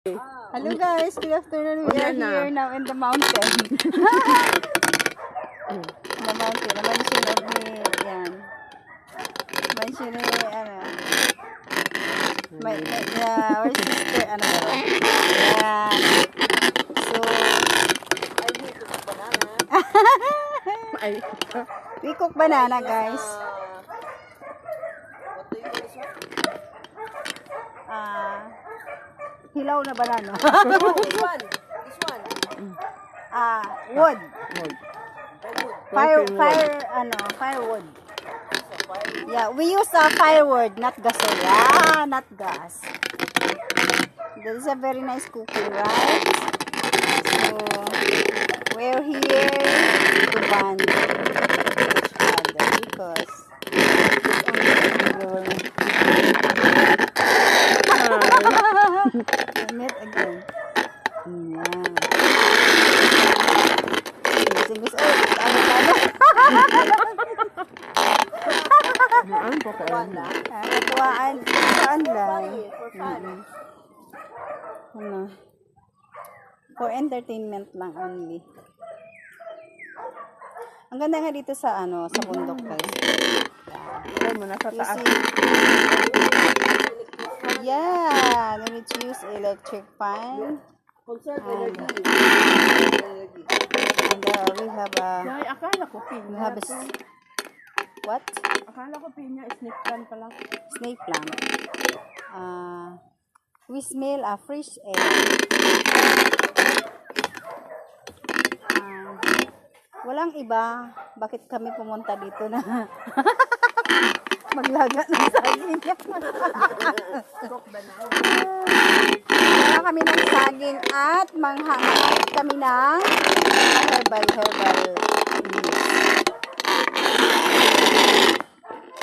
Hello guys, good afternoon. We are here now in the mountain. The mountain, the mansion of me, yan. Mansion ni, our sister, yeah. So, we cook banana guys. Hilaw na banana. This one. Wood. Firewood. Yeah, we use firewood, not gasoline. Not gas. This is a very nice cooking, right? So, we're here to bond each other because meet again. Yeah. Katuwaan lang. For entertainment lang only. Ang ganda nga dito sa sa bundok guys. Mo na sa taas. Yeah, let me choose electric fan. Conserve energy. And we have Akala ko pinya. What? Akala ko pinya snake plant pala. Snake plant. We smell fresh air. Walang iba. Bakit kami pumunta dito na maglaga ng saging? Wala kami ng saging at manghangat kami ng herbal leaves.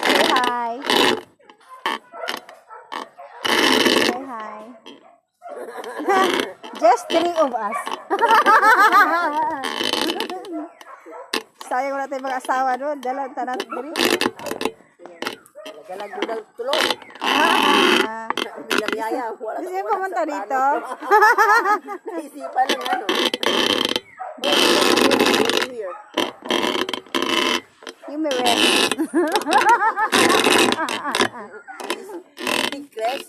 Say hi. Say hi. Just 3 of us. Sayang wala tayong mag-asawa doon. Dalang tanan diri. Galag-gudag tulog. Bilang-yaya. Hindi siya pumunta dito. Naisipan ng Here. You may rest. Secret.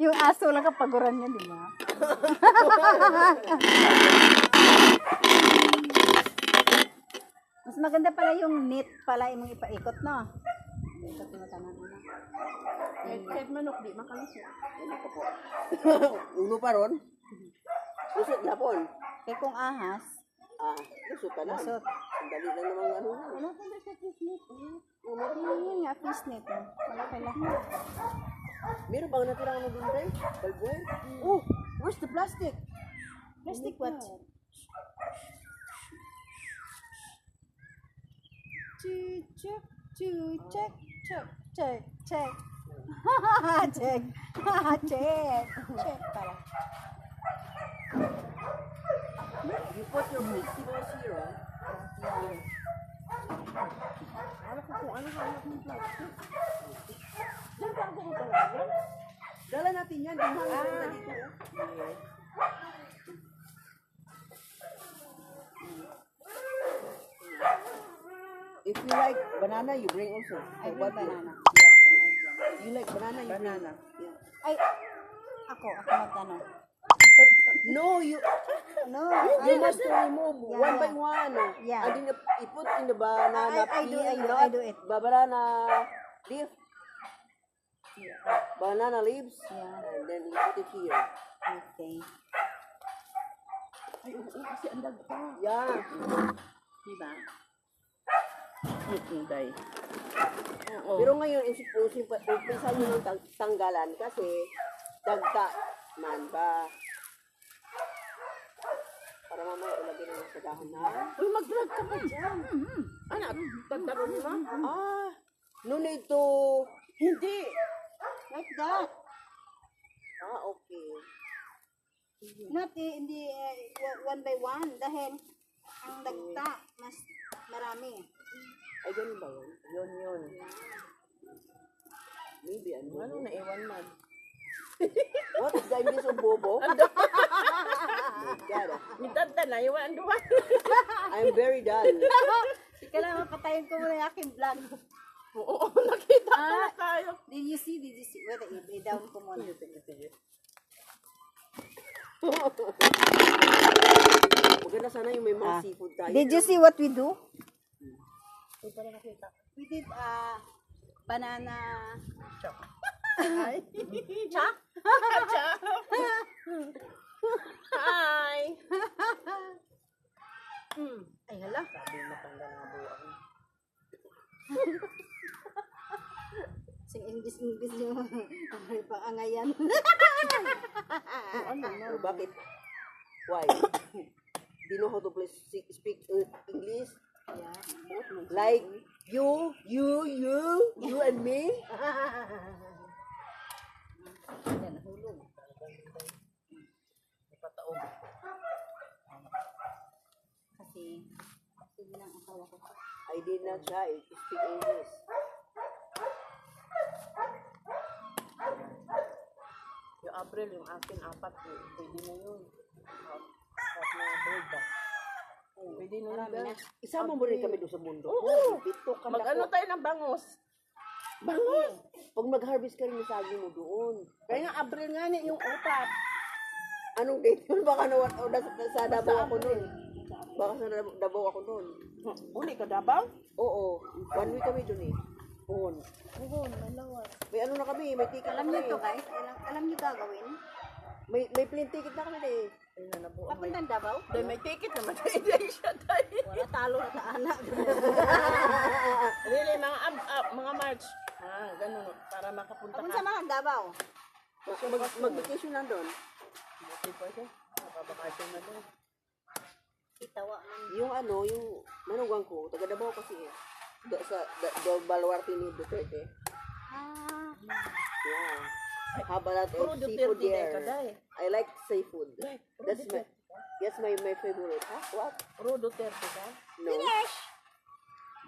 Yung aso lang kapaguran niya, di ba? Mas maganda pala yung net pala yung ipaikot, no? Ikot mo tanan mo na. Kahit manok di makalusot. Uno pa ron? Lusot na po. Kaya kung ahas, Lusot ka na. lusot. Sandali lang namang ano. Wala pa na sa fish net. Yun nga, fish net. Malaki lang. Meron bang natirang ano dun tayo? Balbuhay? Oh, where's the plastic? Plastic what? Check. Check. Check pala. You put your vegetables here, Ano ko kung ano hanap ng plastic? Diyan pa ako talaga. Dala natin yan. Dito. If you like banana, you bring also. I want banana. Yeah. You like banana, you bring. Yeah. Ay, ako magtanong. No, you must remove one by one. Yeah. And then you put in the banana I do it. Banana leaf. Yeah. Banana leaves. Yeah. And then you put it here. Okay. Ay, kasi ang dagpa. Yeah. Diba? Day. Pero ngayon, umpisa nyo ng tanggalan kasi dagta man ba. Para mamaya ilagay na sa dahon na. Uy, mag-drag ka pa dyan. Anak, tagtaron mo na? No need to... Hindi. Like that. Okay. Not hindi one by one dahil ang dagta mas marami. Ay, ganun ba yun? Yun. Maybe, ano na iwan man. What? imbis ang bobo. God, Mitanda na, iwan duwa. I'm very done. Ika lang, patayin ko muna yung aking vlog. Oo, nakita na tayo. Did you see? Wait, i-down ko muna. Maganda sana yung may mga seafood tayo. Did you see what we do? Hindi pa na nakita. We did banana Chop. Ay. Cha? Cha? Hi! Ay, hala. Sabi matanda na buwan. Sing English yung pangangayan. Ano, bakit? Why? Do you know how to speak English? Yeah. Like you and me? Yan, nahulog. Ipataog. Kasi lang asawa ko. I did not try to speak English. Yung April, yung akin, 4. Pwede na yun. Half na bird ba? Pwede na Marami yun. na. Isama mo rin kami doon sa mundo. Oo. Bito ka Mag-ano tayo ng bangos? Bangos! Pag mag-harvest ka rin ng saging mo doon. Kaya nga, April nga ni, yung 4. Anong date yun? Baka sa Davao ako noon. Baka sa Davao ako noon. Uli ka Davao? Oo. 1 week kami doon eh. Noon. Oo, malawas. May ano na kami, may ticket Alam na niyo kami. to guys? Alam niyo gagawin? May plane ticket na kami na eh. Ay, nanabuan. Papuntang Davao? Dahil may ticket naman. Hindi siya tayo. Wala talo na sa anak. Really, mga March. Ganun. Para makapunta Kapun ka. sa mga Davao. Mag-vacation lang doon. Buti pa siya. Napapakasyon na doon. Itawa man. Yung ano, yung manugang ko, taga Davao kasi eh. Sa Baluarte ni Duterte. Ah. Yeah. Have a lot Puro of Duterte seafood day there. ka day. I like seafood. That's my favorite. Huh? What? Puro Duterte ka? No.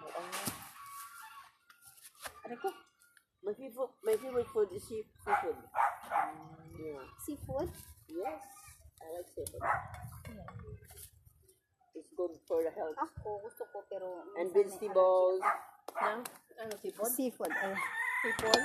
Mukhang nga. Aray ko. My favorite food is seafood. Yeah. Seafood? Yes. I like seafood. It's good for the health. Ako, gusto ko pero... And minsan may vegetables. Ano, sipon? Seafood. Ay. Sipon?